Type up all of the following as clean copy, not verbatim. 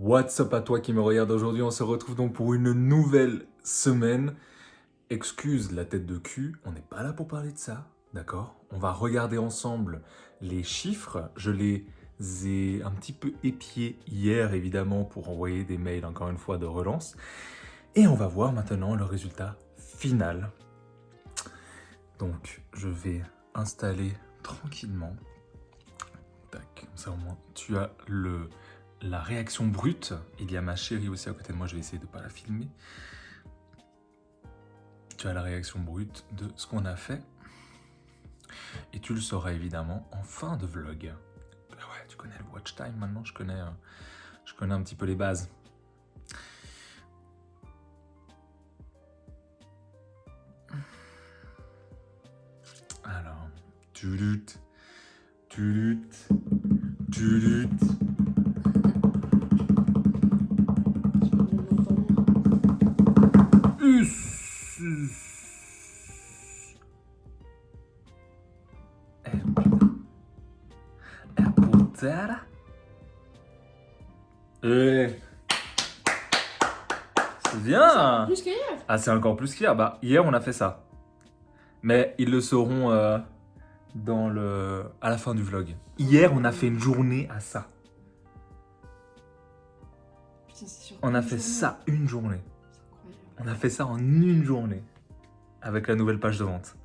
What's up à toi qui me regarde aujourd'hui, on se retrouve donc pour une nouvelle semaine. Excuse la tête de cul, on n'est pas là pour parler de ça, d'accord? On va regarder ensemble les chiffres, je les ai un petit peu épiés hier évidemment pour envoyer des mails encore une fois de relance. Et on va voir maintenant le résultat final. Donc je vais installer tranquillement. Tac, comme ça au moins tu as la réaction brute. Il y a ma chérie aussi à côté de moi, je vais essayer de ne pas la filmer. Tu as la réaction brute de ce qu'on a fait. Et tu le sauras évidemment en fin de vlog. Ah ouais, tu connais le watch time maintenant, je connais un petit peu les bases. Alors, tu luttes. Putain. C'est bien. Plus qu'hier. Ah, c'est encore plus qu'hier. Bah, hier, on a fait ça. Mais ils le sauront à la fin du vlog. Hier, on a fait une journée à ça. Putain, c'est sûr. On a fait ça une journée. C'est incroyable. On a fait ça en une journée. Avec la nouvelle page de vente.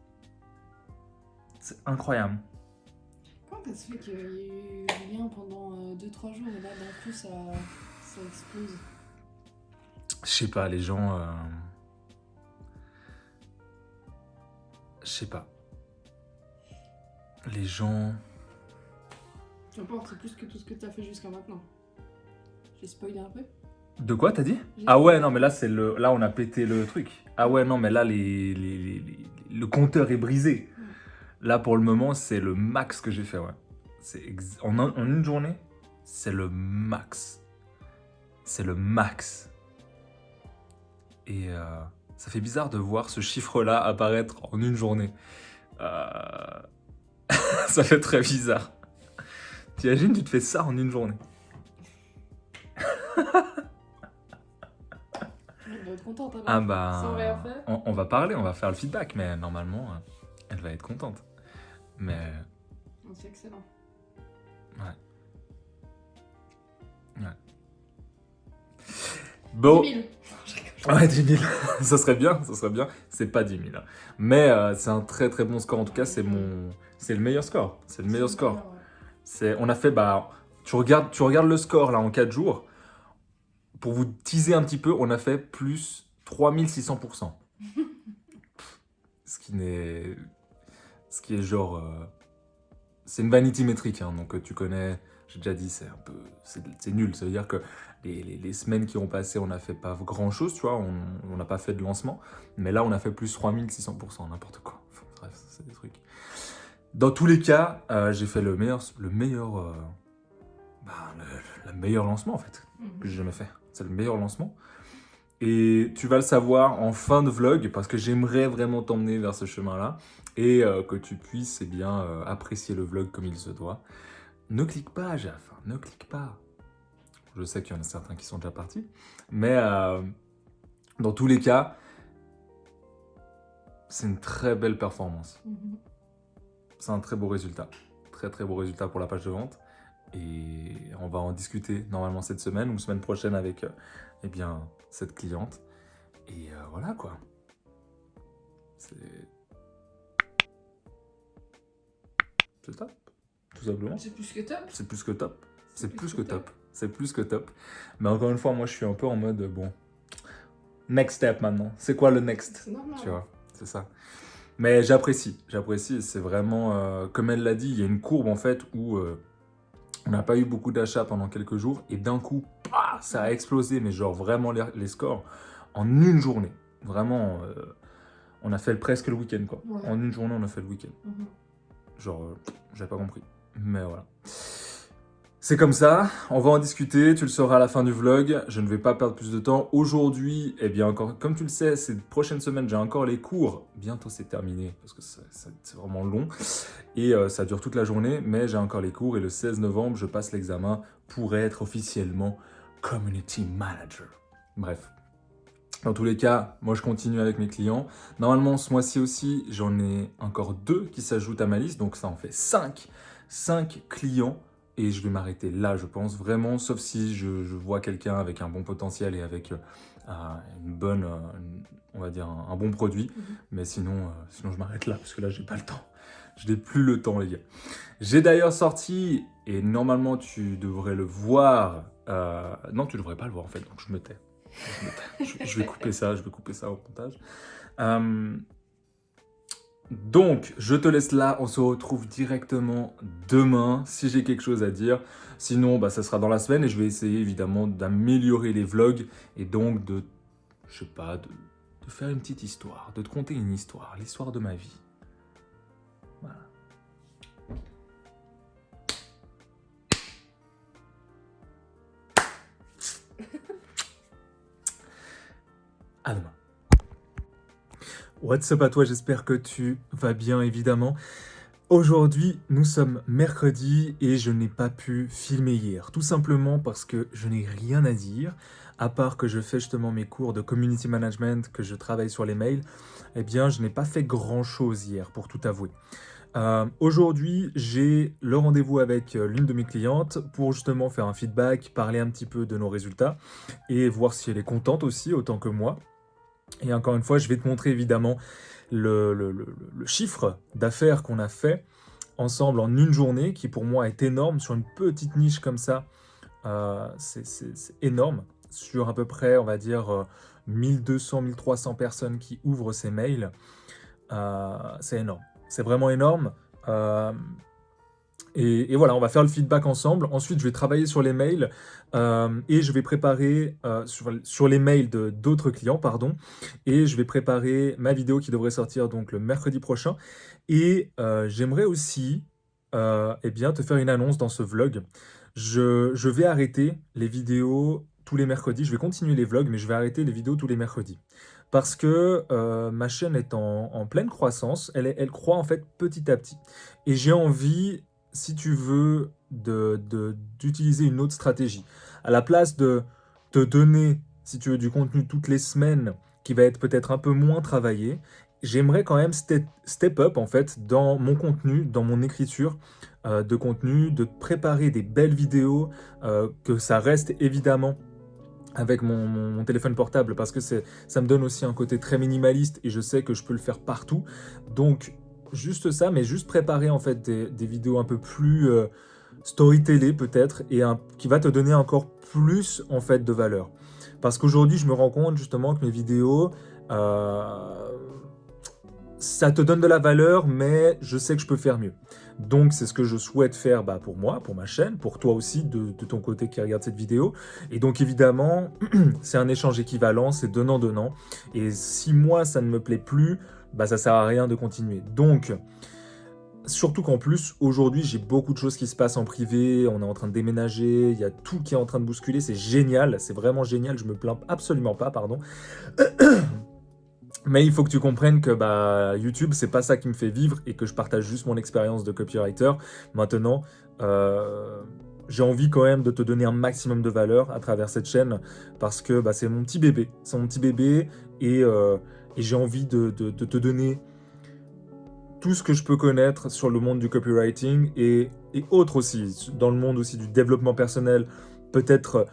C'est incroyable. Comment ça se fait qu'il y a eu rien pendant 2-3 jours et là d'un coup ça explose? Je sais pas, les gens... Je sais pas. Les gens... Peu importe, c'est plus que tout ce que t'as fait jusqu'à maintenant. J'ai spoilé un peu. De quoi t'as dit? Ah ouais, non mais là c'est là on a pété le truc. Ah ouais, non mais là le compteur est brisé. Là pour le moment c'est le max que j'ai fait, ouais. En une journée, c'est le max. C'est le max. Et ça fait bizarre de voir ce chiffre-là apparaître en une journée. Ça fait très bizarre. T'imagines, tu te fais ça en une journée. Elle doit être contente alors. Ah bah... Sans rien faire. On va parler, on va faire le feedback, mais normalement, elle va être contente. Mais... C'est excellent. Ouais. Bon... 10 000. Ouais, 10 000, ça serait bien. C'est pas 10 000. Mais c'est un très très bon score, en tout cas, c'est le meilleur score. C'est le meilleur score. On a fait, bah... Tu regardes le score, là, en 4 jours. Pour vous teaser un petit peu, on a fait plus 3600%. Ce qui est genre... c'est une vanity métrique, hein, donc tu connais... J'ai déjà dit, c'est nul. Ça veut dire que les semaines qui ont passé, on n'a fait pas grand-chose, tu vois. On n'a pas fait de lancement. Mais là, on a fait plus 3600%, n'importe quoi. Enfin, bref, c'est des trucs. Dans tous les cas, j'ai fait le meilleur lancement, en fait, que j'ai jamais fait. C'est le meilleur lancement. Et tu vas le savoir en fin de vlog, parce que j'aimerais vraiment t'emmener vers ce chemin-là, et que tu puisses apprécier le vlog comme il se doit. Ne clique pas, Jaf, hein, ne clique pas. Je sais qu'il y en a certains qui sont déjà partis, mais dans tous les cas, c'est une très belle performance. C'est un très beau résultat. Très très beau résultat pour la page de vente. Et on va en discuter normalement cette semaine ou semaine prochaine avec cette cliente. Et voilà quoi. C'est top, tout simplement. C'est plus que top. C'est plus que top. C'est plus que top. C'est plus que top. Mais encore une fois, moi je suis un peu en mode bon. Next step maintenant. C'est quoi le next? C'est normal. Tu vois, c'est ça. Mais j'apprécie. C'est vraiment, comme elle l'a dit, il y a une courbe en fait où on n'a pas eu beaucoup d'achats pendant quelques jours et d'un coup, ça a explosé, mais genre vraiment les scores en une journée. Vraiment, on a fait presque le week-end quoi. Ouais. En une journée, on a fait le week-end. Genre, j'avais pas compris. Mais voilà. C'est comme ça, on va en discuter, tu le sauras à la fin du vlog, je ne vais pas perdre plus de temps. Aujourd'hui, eh bien encore, comme tu le sais, ces prochaines semaines, j'ai encore les cours. Bientôt c'est terminé, parce que c'est vraiment long. Et ça dure toute la journée, mais j'ai encore les cours. Et le 16 novembre, je passe l'examen pour être officiellement community manager. Bref. Dans tous les cas, moi je continue avec mes clients. Normalement, ce mois-ci aussi, j'en ai encore 2 qui s'ajoutent à ma liste, donc ça en fait 5. 5 clients et je vais m'arrêter là, je pense, vraiment, sauf si je vois quelqu'un avec un bon potentiel et avec une bonne, on va dire, un bon produit. Mais sinon je m'arrête là, parce que là, j'ai pas le temps. Je n'ai plus le temps, les gars. J'ai d'ailleurs sorti, et normalement, tu devrais le voir. Non, tu devrais pas le voir, en fait, donc je me tais. Je vais couper ça au montage. Donc, je te laisse là, on se retrouve directement demain, si j'ai quelque chose à dire. Sinon, ça sera dans la semaine, et je vais essayer, évidemment, d'améliorer les vlogs, et donc de faire une petite histoire, de te conter une histoire, l'histoire de ma vie. Voilà. À demain. What's up à toi, j'espère que tu vas bien, évidemment. Aujourd'hui, nous sommes mercredi et je n'ai pas pu filmer hier. Tout simplement parce que je n'ai rien à dire, à part que je fais justement mes cours de community management, que je travaille sur les mails. Eh bien, je n'ai pas fait grand-chose hier, pour tout avouer. Aujourd'hui, j'ai le rendez-vous avec l'une de mes clientes pour justement faire un feedback, parler un petit peu de nos résultats et voir si elle est contente aussi, autant que moi. Et encore une fois, je vais te montrer évidemment le chiffre d'affaires qu'on a fait ensemble en une journée, qui pour moi est énorme, sur une petite niche comme ça. C'est énorme, sur à peu près, on va dire, 1200-1300 personnes qui ouvrent ces mails. C'est énorme, c'est vraiment énorme. Et voilà, on va faire le feedback ensemble. Ensuite, je vais travailler sur les mails et je vais préparer sur les mails d'autres clients, pardon. Et je vais préparer ma vidéo qui devrait sortir donc le mercredi prochain. Et j'aimerais aussi bien, te faire une annonce dans ce vlog. Je vais arrêter les vidéos tous les mercredis. Je vais continuer les vlogs, mais je vais arrêter les vidéos tous les mercredis. Parce que ma chaîne est en pleine croissance. Elle croît en fait petit à petit. Et j'ai envie, si tu veux, d'utiliser une autre stratégie. À la place de te donner, si tu veux, du contenu toutes les semaines, qui va être peut-être un peu moins travaillé, j'aimerais quand même step up en fait dans mon contenu, dans mon écriture de contenu, de préparer des belles vidéos, que ça reste évidemment avec mon téléphone portable, parce que ça me donne aussi un côté très minimaliste et je sais que je peux le faire partout. Donc juste ça, mais juste préparer en fait des vidéos un peu plus storytellées peut-être, et qui va te donner encore plus en fait de valeur. Parce qu'aujourd'hui, je me rends compte justement que mes vidéos, ça te donne de la valeur, mais je sais que je peux faire mieux. Donc c'est ce que je souhaite faire pour moi, pour ma chaîne, pour toi aussi de ton côté qui regarde cette vidéo. Et donc évidemment, c'est un échange équivalent, c'est donnant-donnant. Et si moi ça ne me plaît plus, ça sert à rien de continuer. Donc, surtout qu'en plus, aujourd'hui, j'ai beaucoup de choses qui se passent en privé, on est en train de déménager, il y a tout qui est en train de bousculer, c'est génial, c'est vraiment génial, je me plains absolument pas, pardon. Mais il faut que tu comprennes que YouTube, c'est pas ça qui me fait vivre et que je partage juste mon expérience de copywriter. Maintenant, j'ai envie quand même de te donner un maximum de valeur à travers cette chaîne parce que c'est mon petit bébé. C'est mon petit bébé et j'ai envie de te donner tout ce que je peux connaître sur le monde du copywriting et autres aussi, dans le monde aussi du développement personnel. Peut-être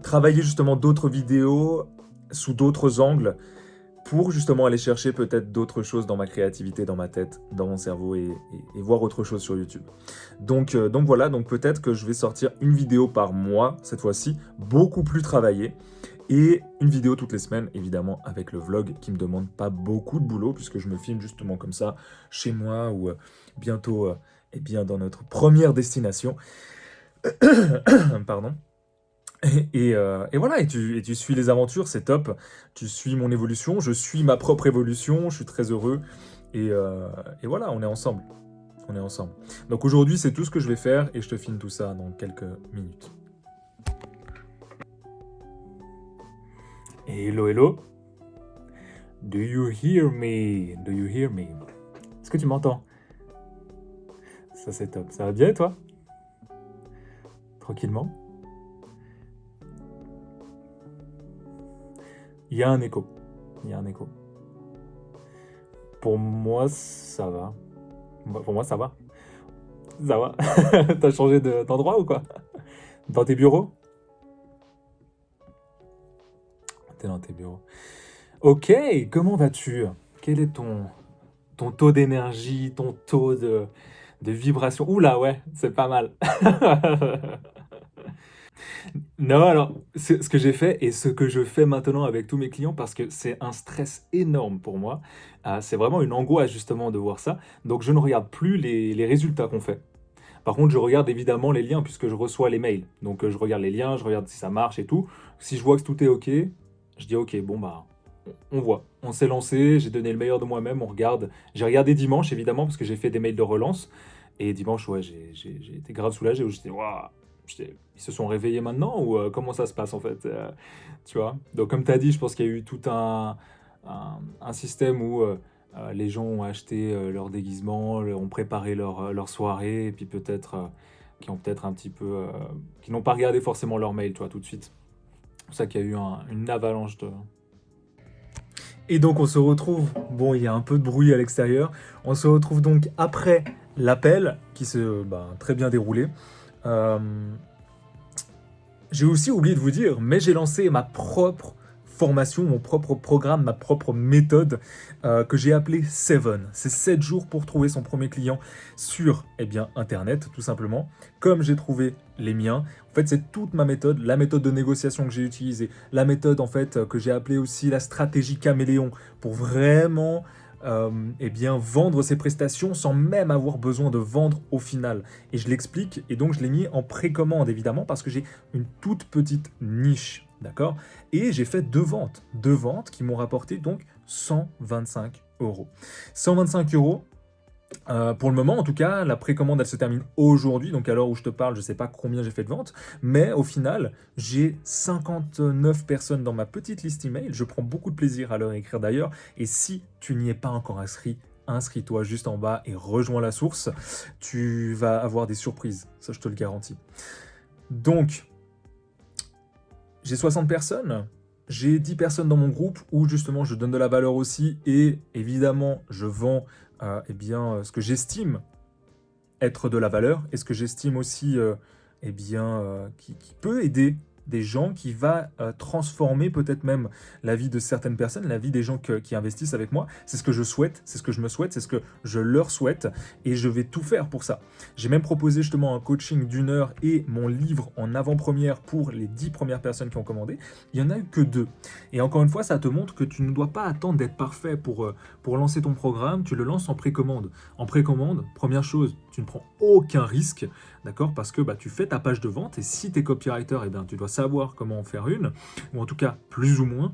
travailler justement d'autres vidéos sous d'autres angles, pour justement aller chercher peut-être d'autres choses dans ma créativité, dans ma tête, dans mon cerveau et voir autre chose sur YouTube. Donc voilà, donc peut-être que je vais sortir une vidéo par mois, cette fois-ci, beaucoup plus travaillée, et une vidéo toutes les semaines, évidemment, avec le vlog qui me demande pas beaucoup de boulot, puisque je me filme justement comme ça, chez moi, ou bientôt dans notre première destination. Pardon. Et voilà, et tu suis les aventures, c'est top. Tu suis mon évolution, je suis ma propre évolution, je suis très heureux. Et voilà, on est ensemble. On est ensemble. Donc aujourd'hui, c'est tout ce que je vais faire et je te filme tout ça dans quelques minutes. Hello, hello. Do you hear me? Do you hear me? Est-ce que tu m'entends? Ça, c'est top. Ça va bien, toi? Tranquillement? Il y a un écho. Il y a un écho. Pour moi, ça va. Pour moi, ça va. Ça va. T'as changé d'endroit ou quoi? Dans tes bureaux? T'es dans tes bureaux. Ok, comment vas-tu? Quel est ton taux d'énergie, ton taux de vibration? Oula, ouais, c'est pas mal. Non, alors, ce que j'ai fait et ce que je fais maintenant avec tous mes clients, parce que c'est un stress énorme pour moi, c'est vraiment une angoisse justement de voir ça. Donc, je ne regarde plus les résultats qu'on fait. Par contre, je regarde évidemment les liens puisque je reçois les mails. Donc, je regarde les liens, je regarde si ça marche et tout. Si je vois que tout est OK, je dis OK, bon bah, on voit. On s'est lancé, j'ai donné le meilleur de moi-même, on regarde. J'ai regardé dimanche évidemment parce que j'ai fait des mails de relance. Et dimanche, ouais, j'ai été grave soulagé où j'étais, waouh, ils se sont réveillés maintenant ou comment ça se passe en fait tu vois. Donc, comme tu as dit, je pense qu'il y a eu tout un système où les gens ont acheté leur déguisement, ont préparé leur soirée, et puis peut-être qui ont peut-être un petit peu. Qui n'ont pas regardé forcément leur mail, tu vois, tout de suite. C'est pour ça qu'il y a eu une avalanche de. Et donc, on se retrouve. Bon, il y a un peu de bruit à l'extérieur. On se retrouve donc après l'appel qui s'est très bien déroulé. Euh, J'ai aussi oublié de vous dire, mais j'ai lancé ma propre formation, mon propre programme, ma propre méthode que j'ai appelée Seven. C'est 7 jours pour trouver son premier client sur Internet, tout simplement. Comme j'ai trouvé les miens. En fait, c'est toute ma méthode, la méthode de négociation que j'ai utilisée, la méthode en fait que j'ai appelée aussi la stratégie caméléon pour vraiment vendre ses prestations sans même avoir besoin de vendre au final. Et je l'explique, et donc je l'ai mis en précommande évidemment parce que j'ai une toute petite niche, d'accord? Et j'ai fait deux ventes qui m'ont rapporté donc 125 euros. 125 euros. Pour le moment, en tout cas, la précommande, elle se termine aujourd'hui. Donc, à l'heure où je te parle, je ne sais pas combien j'ai fait de ventes. Mais au final, j'ai 59 personnes dans ma petite liste email. Je prends beaucoup de plaisir à leur écrire d'ailleurs. Et si tu n'y es pas encore inscrit, inscris-toi juste en bas et rejoins la source. Tu vas avoir des surprises. Ça, je te le garantis. Donc, j'ai 60 personnes. J'ai 10 personnes dans mon groupe où justement je donne de la valeur aussi. Et évidemment, je vends ce que j'estime être de la valeur et ce que j'estime aussi qui peut aider des gens, qui va transformer peut-être même la vie de certaines personnes, la vie des gens qui investissent avec moi. C'est ce que je souhaite, c'est ce que je me souhaite, c'est ce que je leur souhaite et je vais tout faire pour ça. J'ai même proposé justement un coaching d'1 heure et mon livre en avant-première pour les 10 premières personnes qui ont commandé. Il n'y en a eu que 2. Et encore une fois, ça te montre que tu ne dois pas attendre d'être parfait pour lancer ton programme, tu le lances en précommande. En précommande, première chose, tu ne prends aucun risque, d'accord? Parce que tu fais ta page de vente et si tu es copywriter, tu dois savoir comment en faire une, ou en tout cas plus ou moins.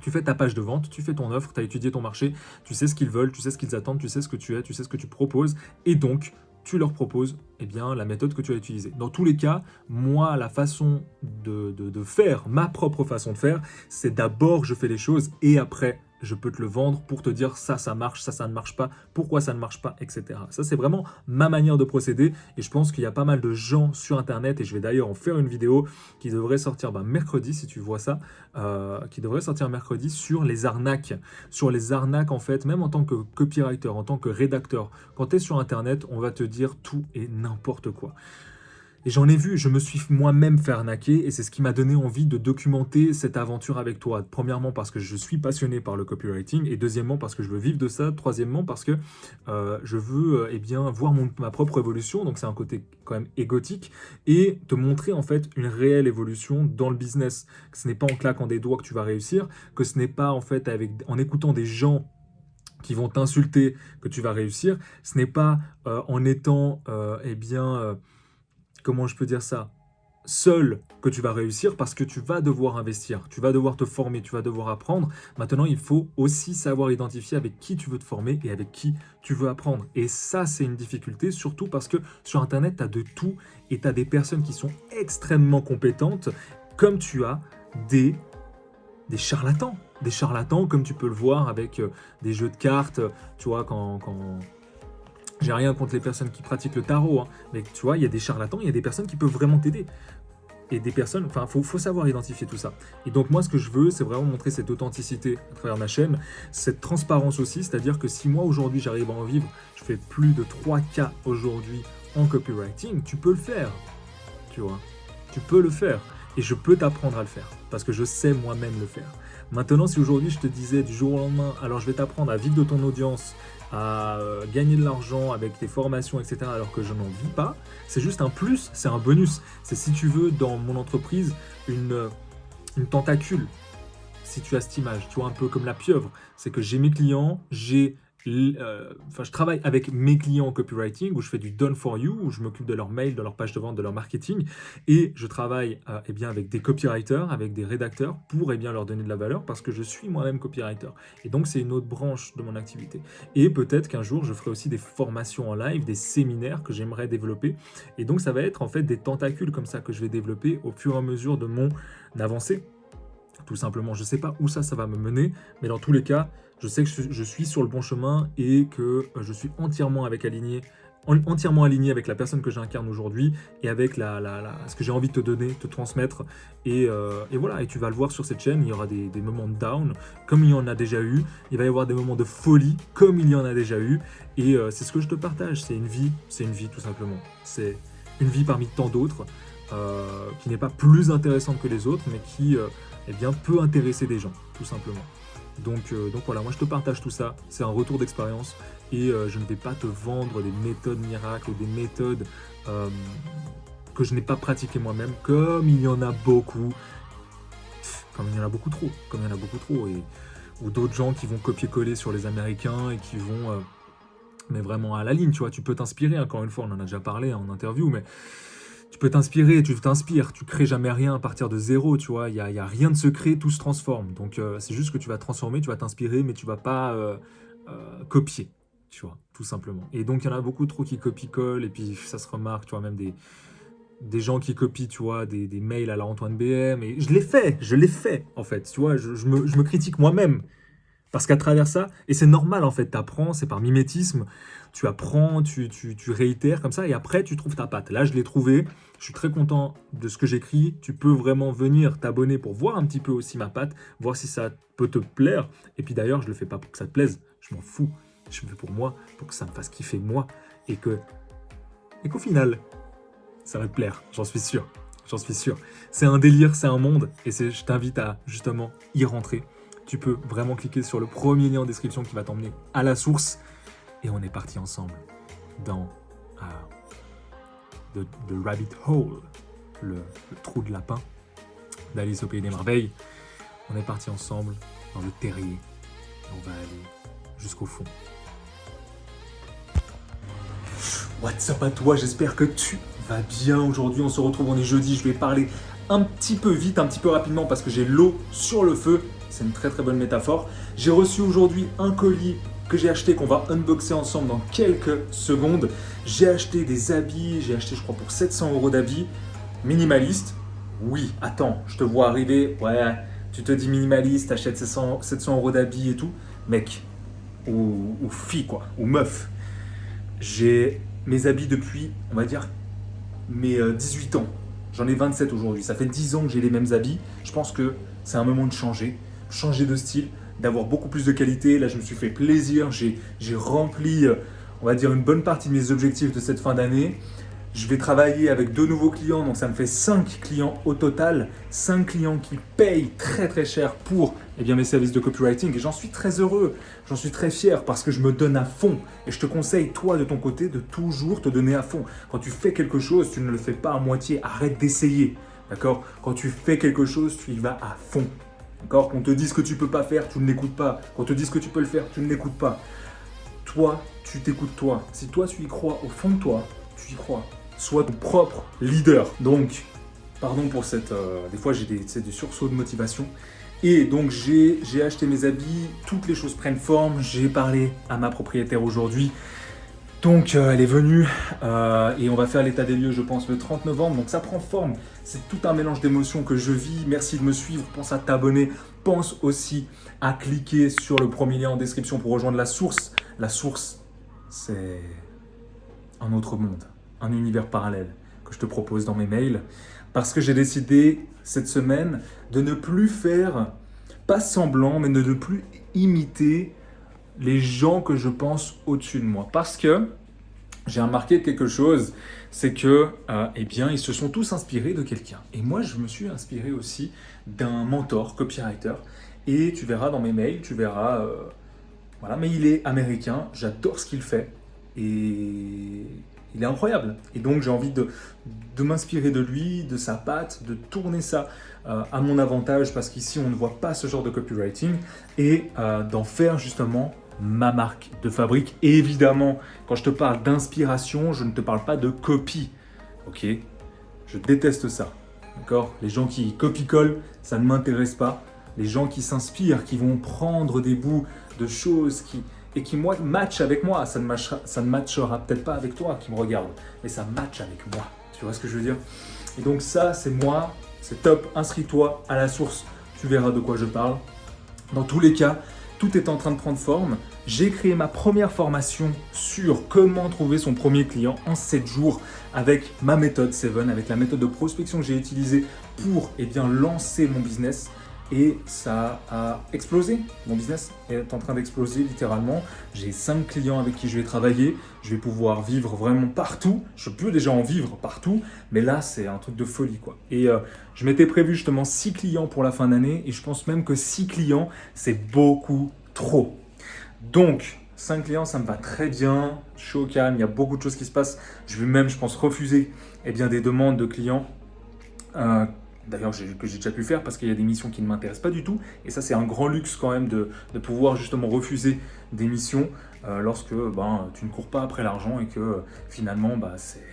Tu fais ta page de vente, tu fais ton offre, tu as étudié ton marché, tu sais ce qu'ils veulent, tu sais ce qu'ils attendent, tu sais ce que tu es, tu sais ce que tu proposes, et donc tu leur proposes la méthode que tu as utilisée. Dans tous les cas, moi, la façon de faire, ma propre façon de faire, c'est d'abord je fais les choses et après je peux te le vendre pour te dire ça marche, ça ne marche pas, pourquoi ça ne marche pas, etc. Ça, c'est vraiment ma manière de procéder et je pense qu'il y a pas mal de gens sur Internet et je vais d'ailleurs en faire une vidéo qui devrait sortir mercredi, si tu vois ça, qui devrait sortir mercredi sur les arnaques. Sur les arnaques, en fait, même en tant que copywriter, en tant que rédacteur, quand tu es sur Internet, on va te dire tout et n'importe quoi. Et j'en ai vu, je me suis moi-même fait arnaquer et c'est ce qui m'a donné envie de documenter cette aventure avec toi. Premièrement parce que je suis passionné par le copywriting et deuxièmement parce que je veux vivre de ça. Troisièmement parce que je veux voir ma propre évolution, donc c'est un côté quand même égotique et te montrer en fait une réelle évolution dans le business. Que ce n'est pas en claquant des doigts que tu vas réussir, que ce n'est pas en fait en écoutant des gens qui vont t'insulter que tu vas réussir. Ce n'est pas en étant comment je peux dire ça, seul que tu vas réussir parce que tu vas devoir investir, tu vas devoir te former, tu vas devoir apprendre. Maintenant, il faut aussi savoir identifier avec qui tu veux te former et avec qui tu veux apprendre. Et ça, c'est une difficulté, surtout parce que sur Internet, tu as de tout et tu as des personnes qui sont extrêmement compétentes, comme tu as des charlatans. Des charlatans, comme tu peux le voir avec des jeux de cartes, tu vois, quand j'ai rien contre les personnes qui pratiquent le tarot, mais tu vois, il y a des charlatans, il y a des personnes qui peuvent vraiment t'aider. et des personnes, enfin, faut savoir identifier tout ça. Et donc moi, ce que je veux, c'est vraiment montrer cette authenticité à travers ma chaîne, cette transparence aussi, c'est-à-dire que si moi, aujourd'hui, j'arrive à en vivre, je fais plus de 3K aujourd'hui en copywriting, tu peux le faire, tu vois. Tu peux le faire, et je peux t'apprendre à le faire, parce que je sais moi-même le faire. Maintenant, si aujourd'hui, je te disais du jour au lendemain, alors je vais t'apprendre à vivre de ton audience, à gagner de l'argent avec tes formations, etc., alors que je n'en vis pas, c'est juste un plus, c'est un bonus. C'est, si tu veux, dans mon entreprise, une tentacule, si tu as cette image, tu vois, un peu comme la pieuvre. C'est que j'ai mes clients, je travaille avec mes clients en copywriting, où je fais du done for you, où je m'occupe de leur mail, de leur page de vente, de leur marketing, et je travaille eh bien, avec des copywriters, avec des rédacteurs, pour eh bien, leur donner de la valeur, parce que je suis moi-même copywriter. Et donc, c'est une autre branche de mon activité. Et peut-être qu'un jour, je ferai aussi des formations en live, des séminaires que j'aimerais développer. Et donc, ça va être en fait des tentacules comme ça que je vais développer au fur et à mesure de mon avancée. Tout simplement, je ne sais pas où ça va me mener, mais dans tous les cas, je sais que je suis sur le bon chemin et que je suis entièrement aligné avec la personne que j'incarne aujourd'hui et avec ce que j'ai envie de te donner, te transmettre. Et voilà, et tu vas le voir sur cette chaîne, il y aura des moments de down, comme il y en a déjà eu. Il va y avoir des moments de folie, comme il y en a déjà eu. Et c'est ce que je te partage, c'est une vie tout simplement. C'est une vie parmi tant d'autres, qui n'est pas plus intéressante que les autres, mais qui eh bien, peut intéresser des gens, tout simplement. Donc voilà, moi je te partage tout ça, c'est un retour d'expérience et je ne vais pas te vendre des méthodes miracles ou des méthodes que je n'ai pas pratiquées moi-même, comme il y en a beaucoup, ou d'autres gens qui vont copier-coller sur les Américains et qui vont, mais vraiment à la ligne, tu vois, tu peux t'inspirer, encore une fois, on en a déjà parlé en interview, mais tu peux t'inspirer, tu t'inspires, tu crées jamais rien à partir de zéro, tu vois, il y a rien de secret, tout se transforme. Donc c'est juste que tu vas transformer, tu vas t'inspirer, mais tu vas pas copier, tu vois, tout simplement. Et donc il y en a beaucoup trop qui copient-collent, et puis ça se remarque, tu vois, même des gens qui copient, tu vois, des mails à la Antoine BM, et je l'ai fait, en fait, tu vois, je me critique moi-même. Parce qu'à travers ça, et c'est normal en fait, tu apprends, c'est par mimétisme, tu apprends, tu réitères comme ça, et après tu trouves ta patte. Là, je l'ai trouvé, je suis très content de ce que j'écris, tu peux vraiment venir t'abonner pour voir un petit peu aussi ma patte, voir si ça peut te plaire, et puis d'ailleurs, je le fais pas pour que ça te plaise, je m'en fous, je le fais pour moi, pour que ça me fasse kiffer moi, et qu'au final, ça va te plaire, j'en suis sûr, j'en suis sûr. C'est un délire, c'est un monde, et je t'invite à justement y rentrer. Tu peux vraiment cliquer sur le premier lien en description qui va t'emmener à la source. Et on est parti ensemble dans the Rabbit Hole, le trou de lapin d'Alice au Pays des Merveilles. On est parti ensemble dans le terrier. Et on va aller jusqu'au fond. What's up à toi, j'espère que tu vas bien. Aujourd'hui, on se retrouve, on est jeudi. Je vais parler un petit peu vite, un petit peu rapidement parce que j'ai l'eau sur le feu. C'est une très très bonne métaphore. J'ai reçu aujourd'hui un colis que j'ai acheté, qu'on va unboxer ensemble dans quelques secondes. J'ai acheté des habits, j'ai acheté je crois pour 700 € d'habits. Minimaliste. Oui, attends, je te vois arriver. Ouais, tu te dis minimaliste, t'achètes 700 € d'habits et tout. Mec, ou fille quoi, ou meuf. J'ai mes habits depuis, on va dire, mes 18 ans. J'en ai 27 aujourd'hui. Ça fait 10 ans que j'ai les mêmes habits. Je pense que c'est un moment de changer de style, d'avoir beaucoup plus de qualité. Là, je me suis fait plaisir. J'ai rempli, on va dire, une bonne partie de mes objectifs de cette fin d'année. Je vais travailler avec 2 nouveaux clients, donc ça me fait 5 clients au total. 5 clients qui payent très très cher pour eh bien, mes services de copywriting. Et j'en suis très heureux, j'en suis très fier parce que je me donne à fond. Et je te conseille, toi de ton côté, de toujours te donner à fond. Quand tu fais quelque chose, tu ne le fais pas à moitié, arrête d'essayer. D'accord ? Quand tu fais quelque chose, tu y vas à fond. D'accord ? Qu'on te dise que tu ne peux pas faire, tu ne l'écoutes pas. Qu'on te dise que tu peux le faire, tu ne l'écoutes pas. Toi, tu t'écoutes toi. Si toi, tu y crois au fond de toi, tu y crois. Sois ton propre leader. Donc, pardon pour cette... des fois, j'ai des sursauts de motivation. Et donc, j'ai acheté mes habits. Toutes les choses prennent forme. J'ai parlé à ma propriétaire aujourd'hui. Donc, elle est venue et on va faire l'état des lieux, je pense, le 30 novembre. Donc, ça prend forme. C'est tout un mélange d'émotions que je vis. Merci de me suivre. Pense à t'abonner. Pense aussi à cliquer sur le premier lien en description pour rejoindre la source. La source, c'est un autre monde, un univers parallèle que je te propose dans mes mails. Parce que j'ai décidé cette semaine de ne plus faire, pas semblant, mais de ne plus imiter les gens que je pense au-dessus de moi. Parce que j'ai remarqué quelque chose, c'est que, eh bien, ils se sont tous inspirés de quelqu'un. Et moi, je me suis inspiré aussi d'un mentor, copywriter. Et tu verras dans mes mails, tu verras, voilà, mais il est américain, j'adore ce qu'il fait. Et il est incroyable. Et donc, j'ai envie de m'inspirer de lui, de sa patte, de tourner ça à mon avantage, parce qu'ici, on ne voit pas ce genre de copywriting, et d'en faire justement ma marque de fabrique. Et évidemment, quand je te parle d'inspiration, je ne te parle pas de copie. Ok? Je déteste ça. D'accord? Les gens qui copie-collent, ça ne m'intéresse pas. Les gens qui s'inspirent, qui vont prendre des bouts de choses qui moi, matchent avec moi. Ça ne matchera peut-être pas avec toi qui me regarde, mais ça match avec moi. Tu vois ce que je veux dire? Et donc ça, c'est moi. C'est top. Inscris-toi à la source. Tu verras de quoi je parle. Dans tous les cas, tout est en train de prendre forme. J'ai créé ma première formation sur comment trouver son premier client en 7 jours avec ma méthode 7, avec la méthode de prospection que j'ai utilisée pour lancer mon business. Et ça a explosé. Mon business est en train d'exploser littéralement. J'ai 5 clients avec qui je vais travailler. Je vais pouvoir vivre vraiment partout. Je peux déjà en vivre partout, mais là, c'est un truc de folie, quoi. Et je m'étais prévu justement 6 clients pour la fin d'année et je pense même que 6 clients, c'est beaucoup trop. Donc, 5 clients, ça me va très bien. Je suis au calme, il y a beaucoup de choses qui se passent. Je vais même, je pense, refuser des demandes de clients. D'ailleurs, que j'ai déjà pu faire parce qu'il y a des missions qui ne m'intéressent pas du tout. Et ça, c'est un grand luxe quand même de pouvoir justement refuser des missions lorsque tu ne cours pas après l'argent et que finalement,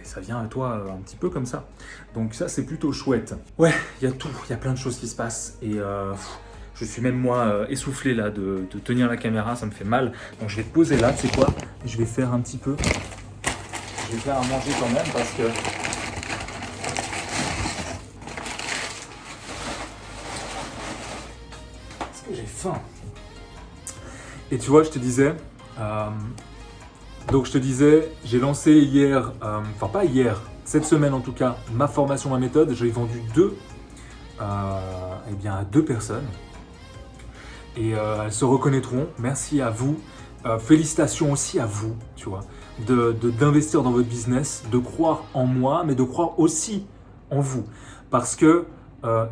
ça vient à toi un petit peu comme ça. Donc ça, c'est plutôt chouette. Ouais, il y a tout, il y a plein de choses qui se passent. Et je suis même moi essoufflé là de tenir la caméra, ça me fait mal. Donc je vais te poser là, tu sais quoi? Je vais faire un petit peu. Je vais faire à manger quand même parce que... j'ai faim. Et tu vois, je te disais, j'ai lancé hier, enfin pas hier, cette semaine en tout cas, ma formation, ma méthode. J'ai vendu à 2 personnes. Et elles se reconnaîtront. Merci à vous. Félicitations aussi à vous, tu vois, d'investir dans votre business, de croire en moi, mais de croire aussi en vous. Parce que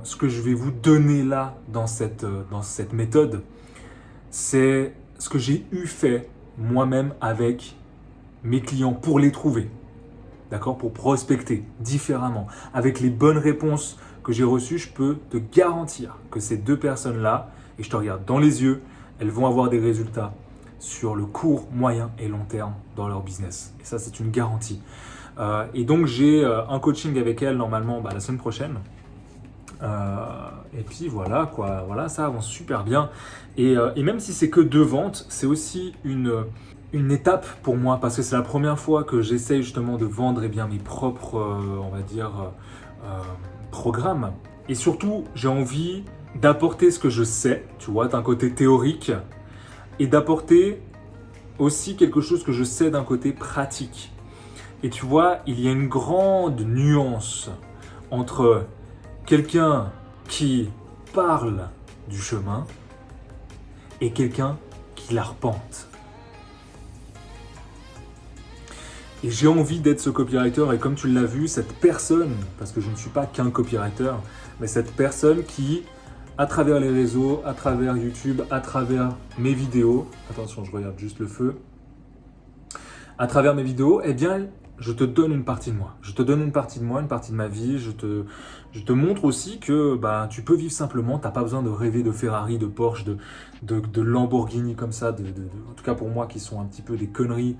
ce que je vais vous donner là dans cette méthode, c'est ce que j'ai fait moi-même avec mes clients pour les trouver, d'accord, pour prospecter différemment. Avec les bonnes réponses que j'ai reçues, je peux te garantir que ces 2 personnes-là, et je te regarde dans les yeux, elles vont avoir des résultats sur le court, moyen et long terme dans leur business. Et ça, c'est une garantie. Et donc, j'ai un coaching avec elles normalement la semaine prochaine. Et puis voilà quoi, voilà, ça avance super bien. Et même si c'est que 2 ventes, c'est aussi une étape pour moi parce que c'est la première fois que j'essaye justement de vendre mes propres, programmes. Et surtout, j'ai envie d'apporter ce que je sais, tu vois, d'un côté théorique, et d'apporter aussi quelque chose que je sais d'un côté pratique. Et tu vois, il y a une grande nuance entre quelqu'un qui parle du chemin et quelqu'un qui l'arpente. Et j'ai envie d'être ce copywriter et comme tu l'as vu, cette personne, parce que je ne suis pas qu'un copywriter, mais cette personne qui, à travers les réseaux, à travers YouTube, à travers mes vidéos, attention, je regarde juste le feu, à travers mes vidéos, je te donne une partie de moi. Je te donne une partie de moi, une partie de ma vie. Je te montre aussi que tu peux vivre simplement. Tu n'as pas besoin de rêver de Ferrari, de Porsche, de Lamborghini comme ça. En tout cas pour moi qui sont un petit peu des conneries.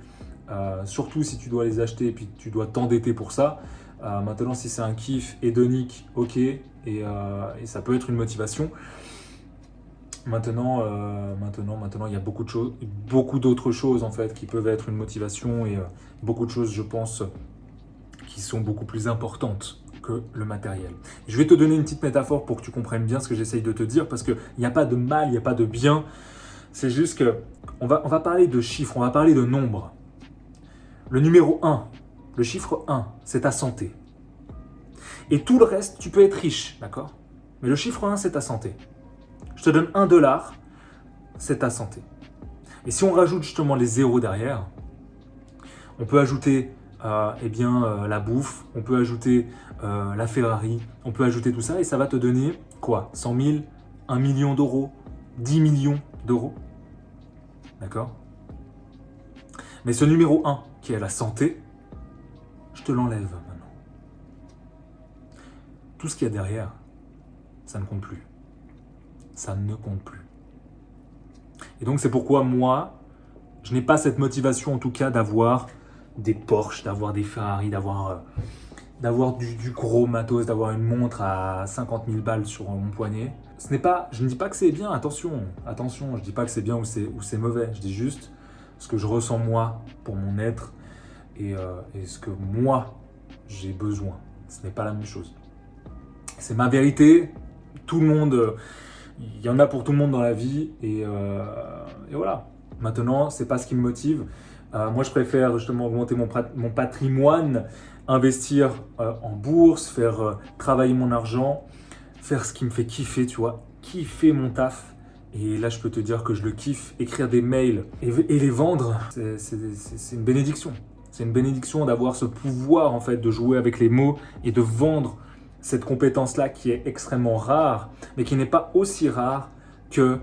Surtout si tu dois les acheter et puis tu dois t'endetter pour ça. Maintenant si c'est un kiff hédonique, ok. Et ça peut être une motivation. Maintenant, il y a beaucoup de choses, beaucoup d'autres choses en fait qui peuvent être une motivation et beaucoup de choses, je pense, qui sont beaucoup plus importantes que le matériel. Je vais te donner une petite métaphore pour que tu comprennes bien ce que j'essaye de te dire parce qu'il n'y a pas de mal, il n'y a pas de bien. C'est juste que on va parler de chiffres, on va parler de nombres. Le numéro 1, le chiffre 1, c'est ta santé. Et tout le reste, tu peux être riche, d'accord? Mais le chiffre 1, c'est ta santé. Je te donne $1, c'est ta santé. Et si on rajoute justement les zéros derrière, on peut ajouter la bouffe, on peut ajouter la Ferrari, on peut ajouter tout ça et ça va te donner quoi? 100 000, 1 million d'euros, 10 millions d'euros. D'accord? Mais ce numéro 1, qui est la santé, je te l'enlève maintenant. Tout ce qu'il y a derrière, ça ne compte plus. Ça ne compte plus. Et donc c'est pourquoi moi, je n'ai pas cette motivation en tout cas d'avoir des Porsche, d'avoir des Ferrari, d'avoir du gros matos, d'avoir une montre à 50 000 balles sur mon poignet. Je ne dis pas que c'est bien, attention, je ne dis pas que c'est bien ou c'est mauvais, je dis juste ce que je ressens moi pour mon être et ce que moi j'ai besoin. Ce n'est pas la même chose. C'est ma vérité, tout le monde, il y en a pour tout le monde dans la vie et voilà. Maintenant, c'est pas ce qui me motive. Moi, je préfère justement augmenter mon patrimoine, investir en bourse, faire travailler mon argent, faire ce qui me fait kiffer, tu vois, kiffer mon taf. Et là, je peux te dire que je le kiffe, écrire des mails et les vendre, c'est une bénédiction. C'est une bénédiction d'avoir ce pouvoir en fait de jouer avec les mots et de vendre cette compétence-là qui est extrêmement rare, mais qui n'est pas aussi rare que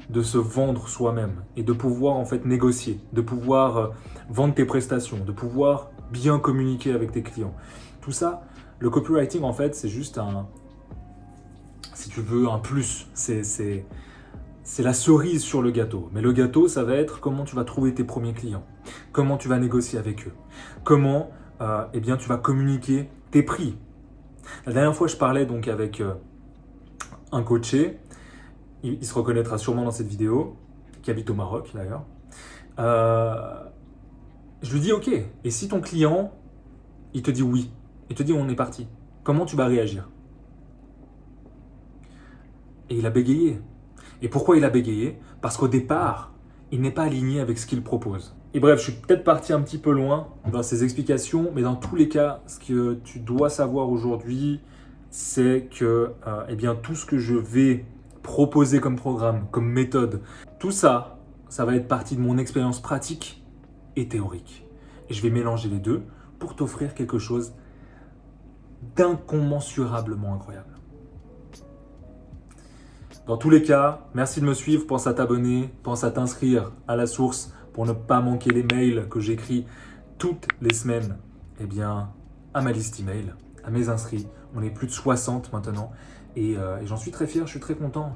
de se vendre soi-même et de pouvoir en fait négocier, de pouvoir vendre tes prestations, de pouvoir bien communiquer avec tes clients. Tout ça, le copywriting en fait, c'est juste si tu veux, un plus. C'est la cerise sur le gâteau. Mais le gâteau, ça va être comment tu vas trouver tes premiers clients, comment tu vas négocier avec eux, comment tu vas communiquer tes prix. La dernière fois, je parlais donc avec un coaché. Il se reconnaîtra sûrement dans cette vidéo, qui habite au Maroc d'ailleurs. Je lui dis ok, et si ton client, il te dit oui, il te dit on est parti, comment tu vas réagir? Et il a bégayé. Et pourquoi il a bégayé? Parce qu'au départ, il n'est pas aligné avec ce qu'il propose. Et bref, je suis peut-être parti un petit peu loin dans ces explications, mais dans tous les cas, ce que tu dois savoir aujourd'hui, c'est que tout ce que je vais proposer comme programme, comme méthode, tout ça, ça va être partie de mon expérience pratique et théorique. Et je vais mélanger les deux pour t'offrir quelque chose d'incommensurablement incroyable. Dans tous les cas, merci de me suivre, pense à t'abonner, pense à t'inscrire à la source pour ne pas manquer les mails que j'écris toutes les semaines à ma liste email, à mes inscrits. On est plus de 60 maintenant et j'en suis très fier, je suis très content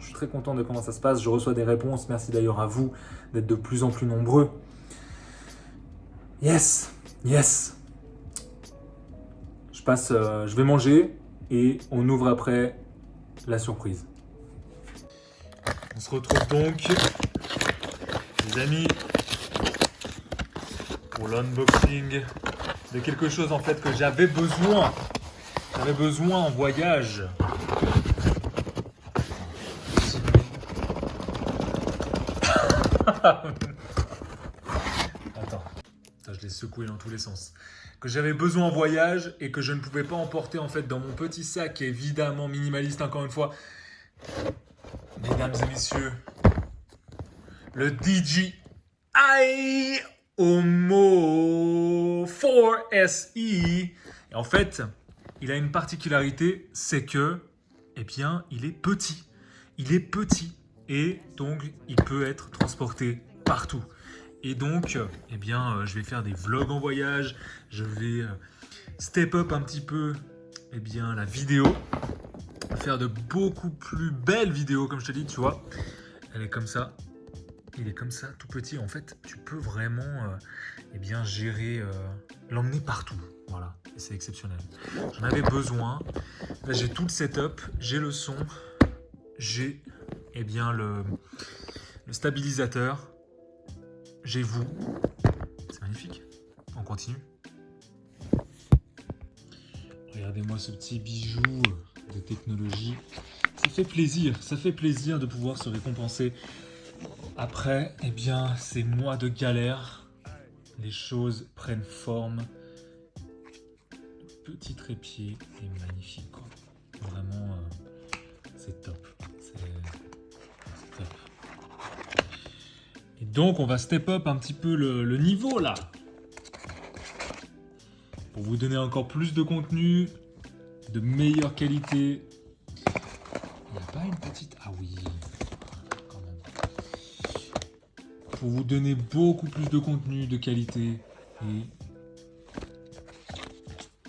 de comment ça se passe. Je reçois des réponses, merci d'ailleurs à vous d'être de plus en plus nombreux. Yes. Je vais manger et on ouvre après la surprise. On se retrouve donc, les amis, pour l'unboxing de quelque chose en fait que j'avais besoin. J'avais besoin en voyage. Attends, je l'ai secoué dans tous les sens. Que j'avais besoin en voyage et que je ne pouvais pas emporter en fait dans mon petit sac, évidemment minimaliste encore une fois. Mesdames et messieurs, le DJI Osmo 4SE. Et en fait, il a une particularité, c'est que, il est petit. Il est petit et donc il peut être transporté partout. Et donc, je vais faire des vlogs en voyage. Je vais step up un petit peu, la vidéo. Faire de beaucoup plus belles vidéos, comme je te dis, tu vois. Elle est comme ça. Il est comme ça, tout petit. En fait, tu peux vraiment gérer, l'emmener partout. Voilà, et c'est exceptionnel. J'en avais besoin. Là, j'ai tout le setup, j'ai le son, j'ai le stabilisateur, j'ai vous. C'est magnifique. On continue. Regardez-moi ce petit bijou de technologie. Ça fait plaisir de pouvoir se récompenser. Après, ces mois de galère, les choses prennent forme. petit trépied est magnifique, quoi. Vraiment, c'est top. C'est top. Et donc, on va step up un petit peu le niveau, là. Pour vous donner encore plus de contenu, de meilleure qualité. Il n'y a pas une petite... Ah oui, quand même. Pour vous donner beaucoup plus de contenu, de qualité. Et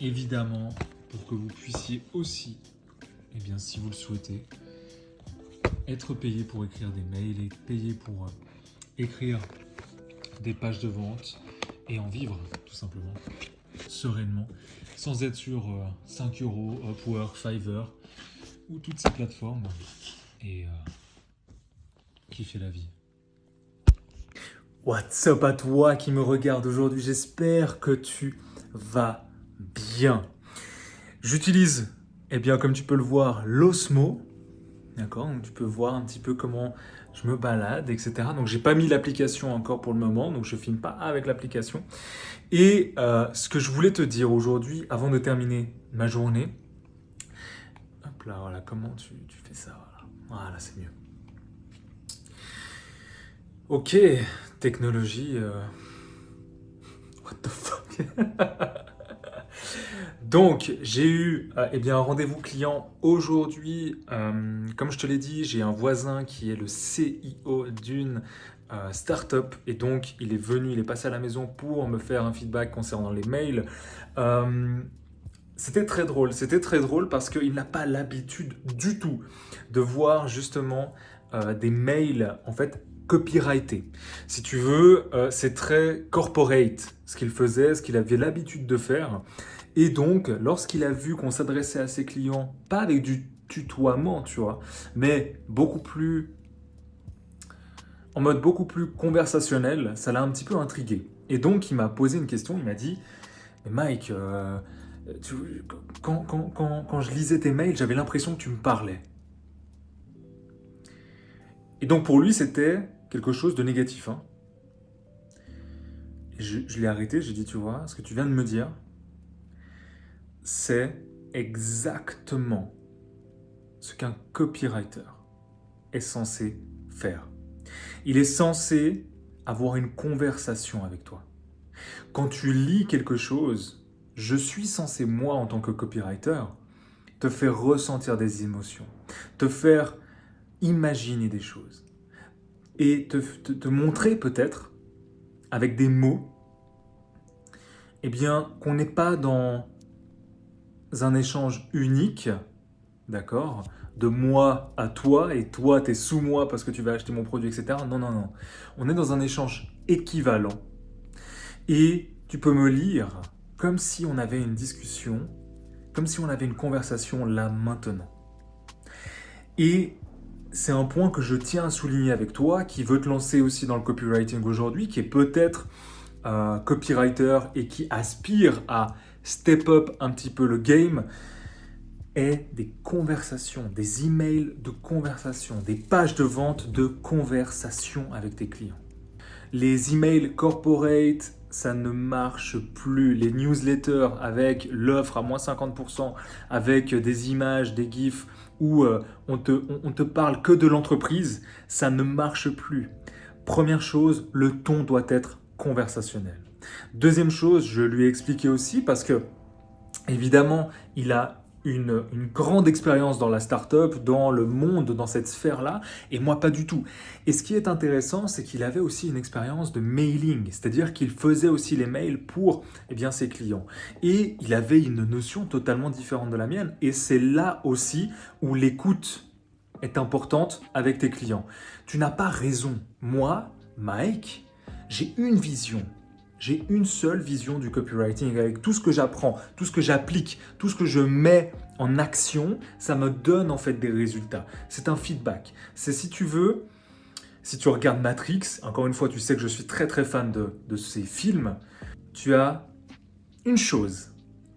évidemment, pour que vous puissiez aussi, eh bien, si vous le souhaitez, être payé pour écrire des mails et payé pour écrire des pages de vente et en vivre, tout simplement, sereinement, sans être sur 5 euros, Upwork, Fiverr ou toutes ces plateformes et kiffer la vie. What's up à toi qui me regarde aujourd'hui, j'espère que tu vas bien. J'utilise, eh bien, comme tu peux le voir, l'Osmo. D'accord, donc tu peux voir un petit peu comment je me balade, etc. Donc j'ai pas mis l'application encore pour le moment, donc je filme pas avec l'application. Et ce que je voulais te dire aujourd'hui, avant de terminer ma journée, hop là, voilà, comment tu fais ça, voilà, c'est mieux. Ok, technologie, what the fuck. Donc, j'ai eu eh bien, un rendez-vous client aujourd'hui. Comme je te l'ai dit, j'ai un voisin qui est le CIO d'une startup et donc il est passé à la maison pour me faire un feedback concernant les mails. C'était très drôle parce qu'il n'a pas l'habitude du tout de voir justement des mails en fait copyrightés. Si tu veux, c'est très corporate ce qu'il faisait, ce qu'il avait l'habitude de faire. Et donc, lorsqu'il a vu qu'on s'adressait à ses clients, pas avec du tutoiement, tu vois, mais en mode beaucoup plus conversationnel, ça l'a un petit peu intrigué. Et donc, il m'a posé une question, il m'a dit « Mike, quand je lisais tes mails, j'avais l'impression que tu me parlais. » Et donc, pour lui, c'était quelque chose de négatif. Hein. Et je l'ai arrêté, j'ai dit « Tu vois, ce que tu viens de me dire, c'est exactement ce qu'un copywriter est censé faire. Il est censé avoir une conversation avec toi. Quand tu lis quelque chose, je suis censé, moi, en tant que copywriter, te faire ressentir des émotions, te faire imaginer des choses et te montrer peut-être, avec des mots, eh bien, qu'on n'est pas dans un échange unique, d'accord, de moi à toi, et toi, tu es sous moi parce que tu vas acheter mon produit, etc. Non, non, non. On est dans un échange équivalent. Et tu peux me lire comme si on avait une discussion, comme si on avait une conversation là, maintenant. Et c'est un point que je tiens à souligner avec toi, qui veut te lancer aussi dans le copywriting aujourd'hui, qui est peut-être copywriter et qui aspire à step up un petit peu le game, est des conversations, des emails de conversation, des pages de vente de conversation avec tes clients. Les emails corporate, ça ne marche plus. Les newsletters avec l'offre à moins 50%, avec des images, des gifs, où on te parle que de l'entreprise, ça ne marche plus. Première chose, le ton doit être conversationnel. Deuxième chose, je lui ai expliqué aussi parce que, évidemment, il a une grande expérience dans la startup, dans le monde, dans cette sphère-là, et moi pas du tout. Et ce qui est intéressant, c'est qu'il avait aussi une expérience de mailing, c'est-à-dire qu'il faisait aussi les mails pour ses clients. Et il avait une notion totalement différente de la mienne, et c'est là aussi où l'écoute est importante avec tes clients. Tu n'as pas raison. Moi, Mike, j'ai une vision. J'ai une seule vision du copywriting. Avec tout ce que j'apprends, tout ce que j'applique, tout ce que je mets en action, ça me donne en fait des résultats. C'est un feedback. C'est, si tu veux, si tu regardes Matrix, encore une fois, tu sais que je suis très très fan de ces films, tu as une chose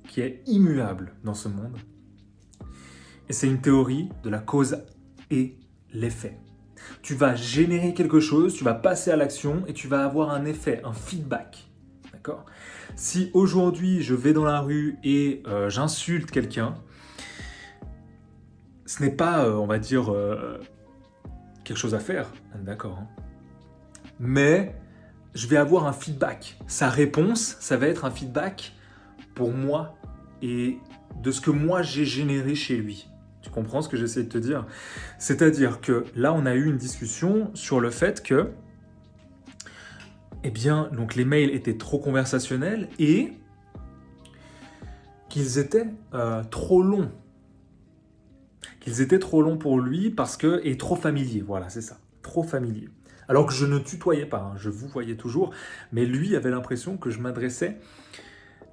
qui est immuable dans ce monde. Et c'est une théorie de la cause et l'effet. Tu vas générer quelque chose, tu vas passer à l'action et tu vas avoir un effet, un feedback. D'accord ? Si aujourd'hui je vais dans la rue et j'insulte quelqu'un, ce n'est pas, on va dire, quelque chose à faire, d'accord, hein. Mais je vais avoir un feedback. Sa réponse, ça va être un feedback pour moi et de ce que moi j'ai généré chez lui. Tu comprends ce que j'essaie de te dire? C'est-à-dire que là, on a eu une discussion sur le fait que, eh bien, donc les mails étaient trop conversationnels et qu'ils étaient trop longs. Qu'ils étaient trop longs pour lui et trop familiers, voilà, c'est ça, trop familiers. Alors que je ne tutoyais pas, hein, je vous voyais toujours, mais lui avait l'impression que je m'adressais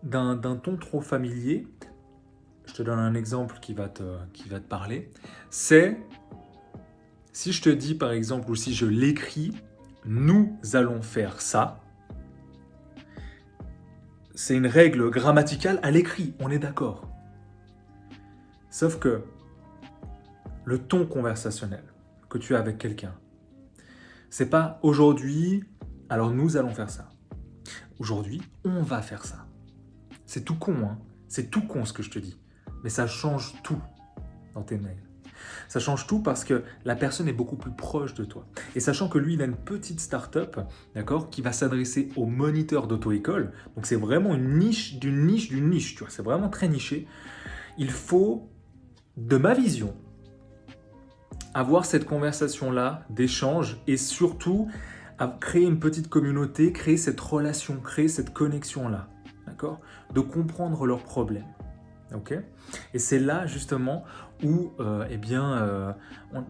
d'un ton trop familier. Je te donne un exemple qui va te parler. C'est, si je te dis par exemple, ou si je l'écris, nous allons faire ça, c'est une règle grammaticale à l'écrit, on est d'accord. Sauf que le ton conversationnel que tu as avec quelqu'un, c'est pas aujourd'hui, alors nous allons faire ça. Aujourd'hui, on va faire ça. C'est tout con, hein. C'est tout con ce que je te dis. Mais ça change tout dans tes mails. Ça change tout parce que la personne est beaucoup plus proche de toi. Et sachant que lui, il a une petite start-up, d'accord, qui va s'adresser aux moniteurs d'auto-école. Donc c'est vraiment une niche d'une niche d'une niche, tu vois. C'est vraiment très niché. Il faut, de ma vision, avoir cette conversation-là, d'échange, et surtout à créer une petite communauté, créer cette relation, créer cette connexion-là, d'accord, de comprendre leurs problèmes, ok. Et c'est là justement où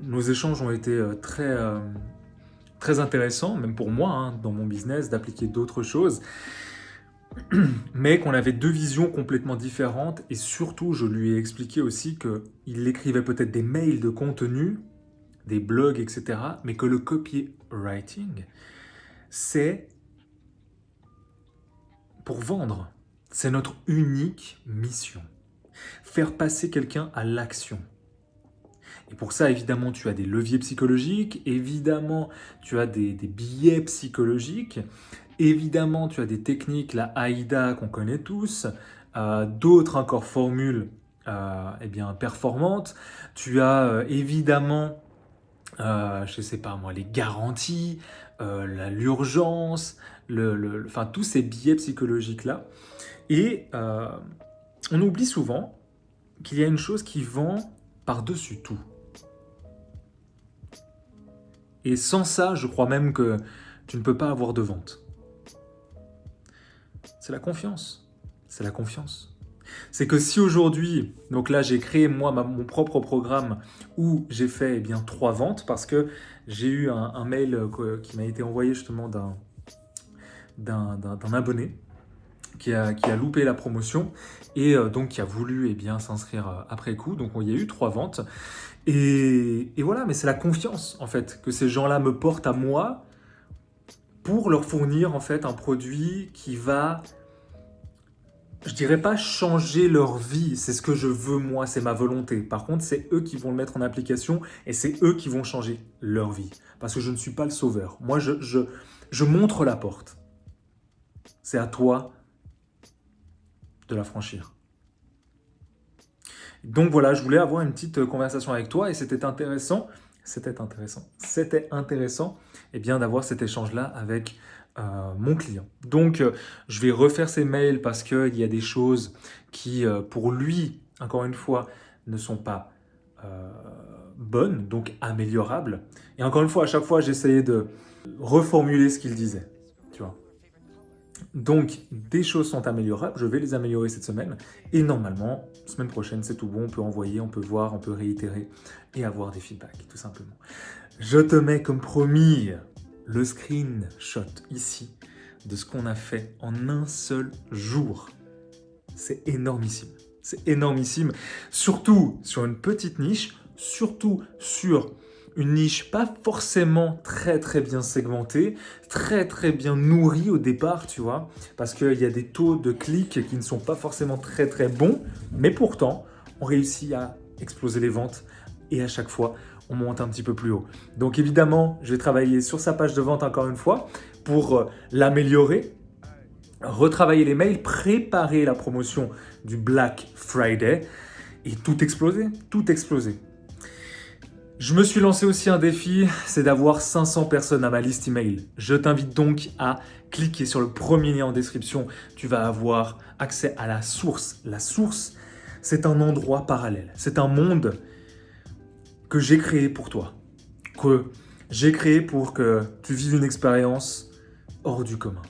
nos échanges ont été très intéressants, même pour moi, hein, dans mon business, d'appliquer d'autres choses, mais qu'on avait deux visions complètement différentes, et surtout, je lui ai expliqué aussi qu'il écrivait peut-être des mails de contenu, des blogs, etc., mais que le copywriting, c'est pour vendre. C'est notre unique mission. Faire passer quelqu'un à l'action. Et pour ça, évidemment, tu as des leviers psychologiques, évidemment, tu as des biais psychologiques, évidemment, tu as des techniques, la AIDA qu'on connaît tous, d'autres encore formules performantes. Tu as évidemment je sais pas moi, les garanties, l'urgence, enfin tous ces biais psychologiques-là. Et on oublie souvent qu'il y a une chose qui vend par-dessus tout. Et sans ça, je crois même que tu ne peux pas avoir de vente. C'est la confiance. C'est la confiance. C'est que si aujourd'hui, donc là j'ai créé moi mon propre programme où j'ai fait 3 ventes parce que j'ai eu un mail qui m'a été envoyé justement d'un abonné qui a loupé la promotion et donc qui a voulu s'inscrire après coup. Donc il y a eu 3 ventes et voilà, mais c'est la confiance en fait que ces gens-là me portent à moi pour leur fournir en fait un produit qui va, je dirais pas changer leur vie, c'est ce que je veux moi, c'est ma volonté. Par contre, c'est eux qui vont le mettre en application et c'est eux qui vont changer leur vie. Parce que je ne suis pas le sauveur. Moi, je montre la porte. C'est à toi de la franchir. Donc voilà, je voulais avoir une petite conversation avec toi et c'était intéressant d'avoir cet échange-là avec mon client. Donc, je vais refaire ces mails parce qu'il y a des choses qui, pour lui, encore une fois, ne sont pas bonnes, donc améliorables. Et encore une fois, à chaque fois, j'essayais de reformuler ce qu'il disait, tu vois. Donc, des choses sont améliorables, je vais les améliorer cette semaine. Et normalement, semaine prochaine, c'est tout bon, on peut envoyer, on peut voir, on peut réitérer et avoir des feedbacks, tout simplement. Je te mets comme promis le screenshot ici de ce qu'on a fait en un seul jour. C'est énormissime. C'est énormissime. Surtout sur une petite niche, surtout sur une niche pas forcément très bien segmentée, très bien nourrie au départ, tu vois, parce qu'il y a des taux de clics qui ne sont pas forcément très bons, mais pourtant, on réussit à exploser les ventes et à chaque fois, on monte un petit peu plus haut. Donc évidemment, je vais travailler sur sa page de vente encore une fois pour l'améliorer. retravailler les mails, préparer la promotion du Black Friday et tout exploser, tout exploser. Je me suis lancé aussi un défi, c'est d'avoir 500 personnes à ma liste email. Je t'invite donc à cliquer sur le premier lien en description. Tu vas avoir accès à la source. La source, c'est un endroit parallèle. C'est un monde que j'ai créé pour toi. Que j'ai créé pour que tu vives une expérience hors du commun.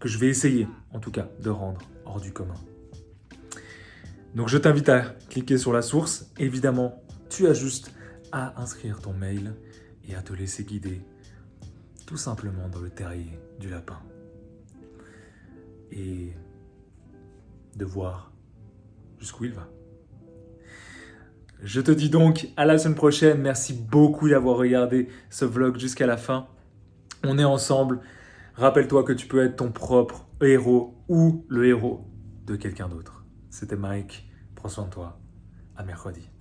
Que je vais essayer, en tout cas, de rendre hors du commun. Donc je t'invite à cliquer sur la source. Évidemment, tu as juste à inscrire ton mail et à te laisser guider tout simplement dans le terrier du lapin. Et de voir jusqu'où il va. Je te dis donc à la semaine prochaine. Merci beaucoup d'avoir regardé ce vlog jusqu'à la fin. On est ensemble. Rappelle-toi que tu peux être ton propre héros ou le héros de quelqu'un d'autre. C'était Mike. Prends soin de toi. À mercredi.